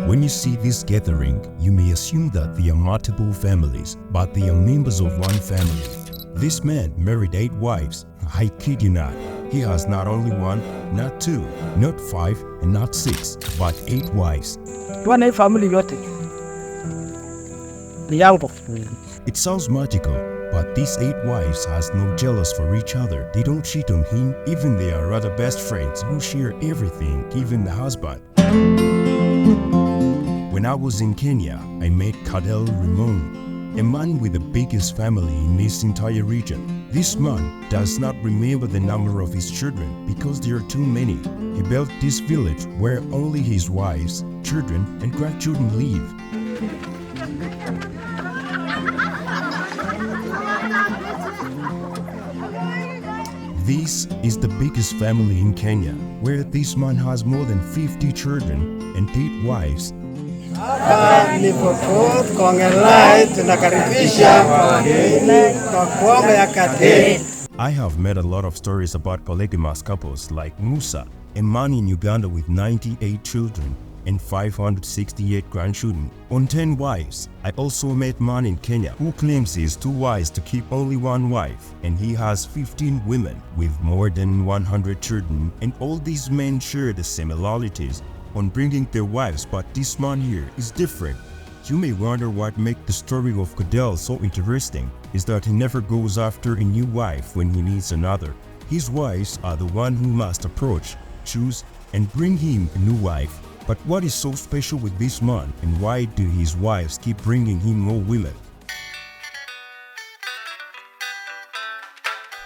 When you see this gathering, you may assume that they are multiple families, but they are members of one family. This man married 8 wives. I kid you not. He has not only 1, not 2, not 5, and not 6, but 8 wives. Tuana family yote ni yangu. It sounds magical, but these 8 wives has no jealous for each other. They don't cheat on him, even they are rather best friends who share everything, even the husband. When I was in Kenya, I met Kadel, a man with the biggest family in this entire region. This man does not remember the number of his children because there are too many. He built this village where only his wives, children, and grandchildren live. This is the biggest family in Kenya, where this man has more than 50 children and 8 wives. I have met a lot of stories about polygamous couples like Musa, a man in Uganda with 98 children and 568 grandchildren on 10 wives. I also met a man in Kenya who claims he is too wise to keep only 1 wife, and he has 15 women with more than 100 children, and all these men share the similarities on bringing their wives, but this man here is different. You may wonder what makes the story of Kadel so interesting is that he never goes after a new wife when he needs another. His wives are the one who must approach, choose, and bring him a new wife. But what is so special with this man, and why do his wives keep bringing him more women?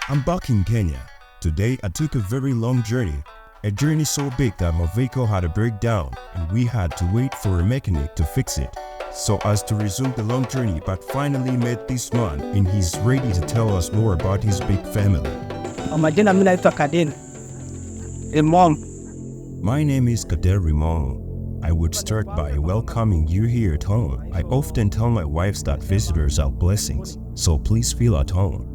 I'm back in Kenya. Today I took a very long journey. A journey so big that my vehicle had a breakdown and we had to wait for a mechanic to fix it. So as to resume the long journey, but finally met this man and he's ready to tell us more about his big family. Majina mimi naitwa Kadel. Mom. My name is Kadel. I would start by welcoming you here at home. I often tell my wives that visitors are blessings, so please feel at home.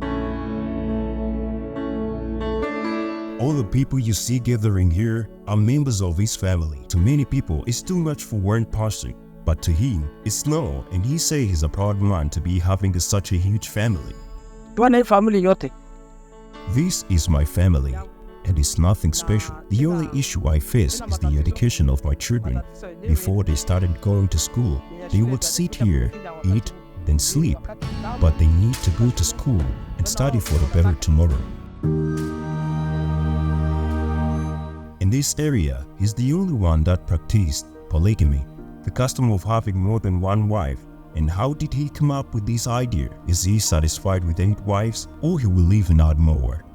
All the people you see gathering here are members of his family. To many people, it's too much for one person, but to him, it's no, and he says he's a proud man to be having such a huge family. Tuana family yote. This is my family, and it's nothing special. The only issue I face is the education of my children. Before they started going to school, they would sit here, eat, then sleep, but they need to go to school and study for a better tomorrow. In this area, he's the only one that practiced polygamy, the custom of having more than 1 wife. And how did he come up with this idea? Is he satisfied with 8 wives, or he will live and add more?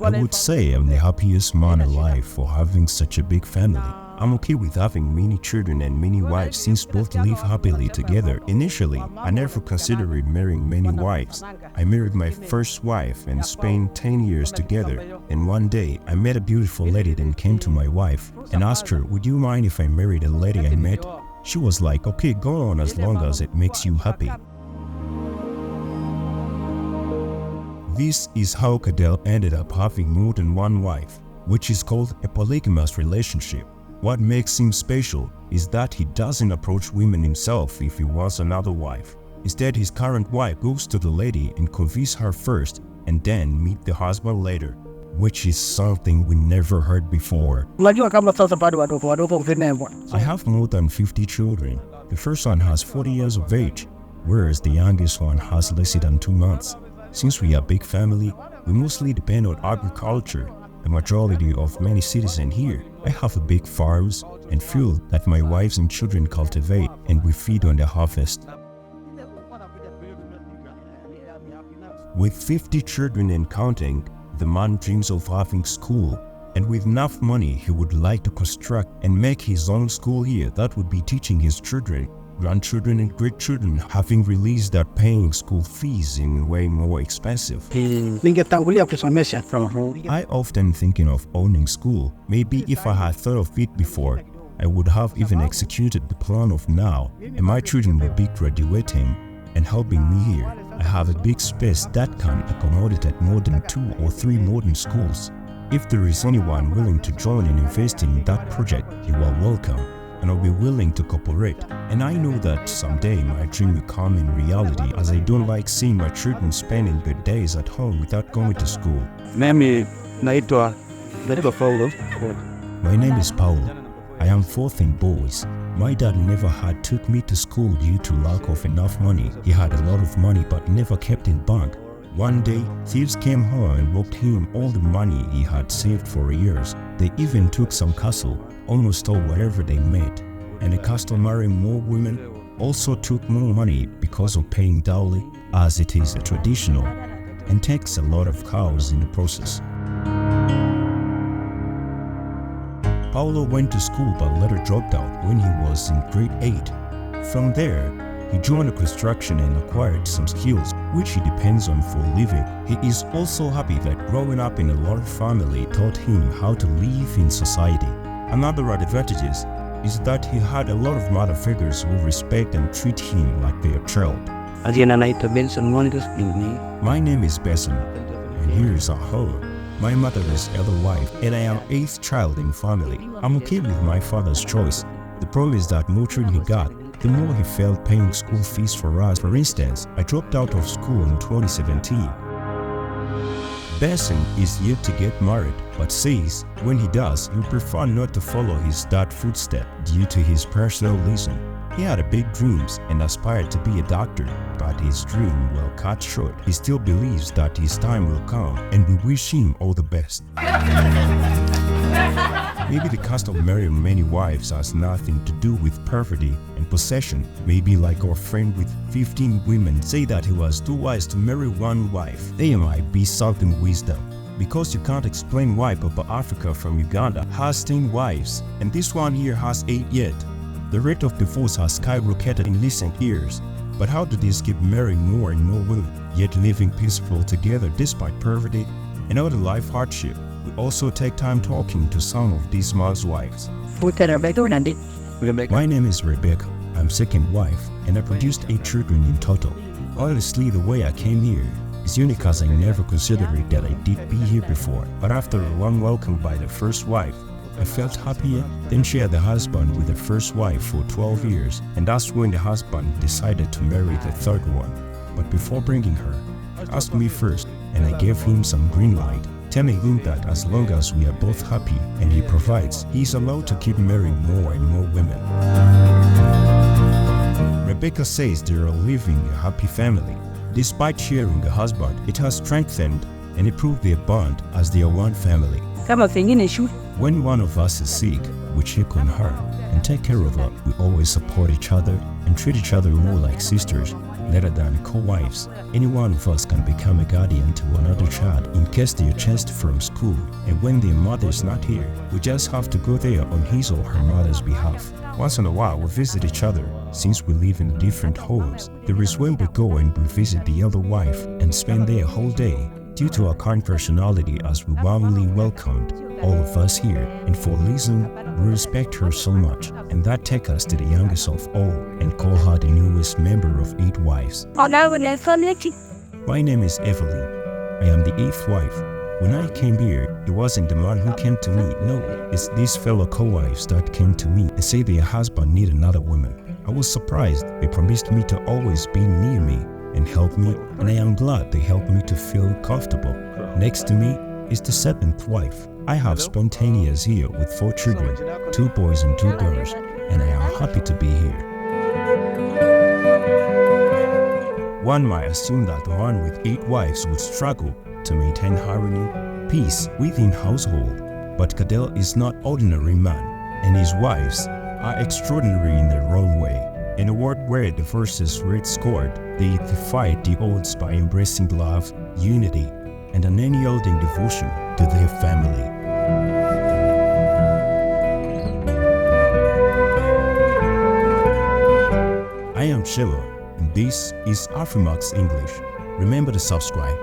I would say I'm the happiest man alive for having such a big family. I'm okay with having many children and many wives since both live happily together. Initially, I never considered marrying many wives. I married my first wife and spent 10 years together. And one day, I met a beautiful lady and came to my wife and asked her, would you mind if I married a lady I met? She was like, okay, go on as long as it makes you happy. This is how Kadel ended up having more than 1 wife, which is called a polygamous relationship. What makes him special is that he doesn't approach women himself if he wants another wife. Instead, his current wife goes to the lady and convinces her first and then meet the husband later, which is something we never heard before. I have more than 50 children. The first one has 40 years of age, whereas the youngest one has less than 2 months. Since we are a big family, we mostly depend on agriculture. The majority of many citizens here, I have big farms and fields that my wives and children cultivate, and we feed on the harvest. With 50 children and counting, the man dreams of having school, and with enough money he would like to construct and make his own school here that would be teaching his children, grandchildren and great-children, having released that paying school fees in way more expensive. I often thinking of owning school. Maybe if I had thought of it before, I would have even executed the plan of now, and my children would be graduating and helping me here. I have a big space that can accommodate more than 2 or 3 modern schools. If there is anyone willing to join and invest in that project, you are welcome, and I'll be willing to cooperate. And I know that someday my dream will come in reality, as I don't like seeing my children spending their days at home without going to school. Mimi naitwa Paulo. My name is Paulo. I am fourth in boys. My dad never had took me to school due to lack of enough money. He had a lot of money but never kept in bank. One day, thieves came home and robbed him all the money he had saved for years. They even took some castle, almost stole whatever they made. And the customary more women also took more money because of paying dowry, as it is a traditional and takes a lot of cows in the process. Paulo went to school but later dropped out when he was in grade 8. From there, he joined construction and acquired some skills which he depends on for living. He is also happy that growing up in a large family taught him how to live in society. Another advantage is that he had a lot of mother figures who respect and treat him like their child. My name is Benson, and here is our home. My mother is elder wife, and I am 8th child in family. I'm okay with my father's choice. The problem is that more children he got, the more he felt paying school fees for us. For instance, I dropped out of school in 2017. Benson is yet to get married, but says when he does, he would prefer not to follow his dad's footsteps due to his personal reason. He had big dreams and aspired to be a doctor, but his dream will cut short. He still believes that his time will come, and we wish him all the best. Maybe the custom of marrying many wives has nothing to do with poverty and possession. Maybe like our friend with 15 women say that he was too wise to marry one wife. There might be something wisdom, because you can't explain why Papa Africa from Uganda has 10 wives and this one here has 8 yet. The rate of divorce has skyrocketed in recent years. But how do these keep marrying more and more women, yet living peaceful together despite poverty and other life hardship? We also take time talking to some of these man's wives. My name is Rebecca. I'm second wife, and I produced 8 children in total. Honestly, the way I came here is unique, as I never considered it that I did be here before. But after a warm welcome by the first wife, I felt happier, then shared the husband with the first wife for 12 years, and that's when the husband decided to marry the third one. But before bringing her, he asked me first, and I gave him some green light, telling him that as long as we are both happy and he provides, he is allowed to keep marrying more and more women. Rebecca says they are living a happy family. Despite sharing a husband, it has strengthened and improved their bond as they are one family. When one of us is sick, we check on her and take care of her. We always support each other and treat each other more like sisters rather than co-wives. Any one of us can become a guardian to another child in case they are chased from school, and when their mother is not here, we just have to go there on his or her mother's behalf. Once in a while, we visit each other. Since we live in different homes, there is when we go and we visit the other wife and spend there a whole day. Due to our kind personality, as we warmly welcomed all of us here, and for a reason, we respect her so much, and that takes us to the youngest of all and call her the newest member of 8 wives. My name is Evelyn. I am the 8th wife. When I came here, it wasn't the man who came to me. No, it's these fellow co-wives that came to me and say their husband need another woman. I was surprised. They promised me to always be near me and help me, and I am glad they helped me to feel comfortable. Next to me is the 7th wife. I have spent 10 years here with 4 children, 2 boys and 2 girls, and I am happy to be here. One might assume that the one with 8 wives would struggle to maintain harmony, peace within household, but Kadel is not ordinary man, and his wives are extraordinary in their own way. In a world where divorces rate scored, they defied the odds by embracing love, unity, and an unyielding devotion to their family. I am Shelo, and this is Afrimax English. Remember to subscribe.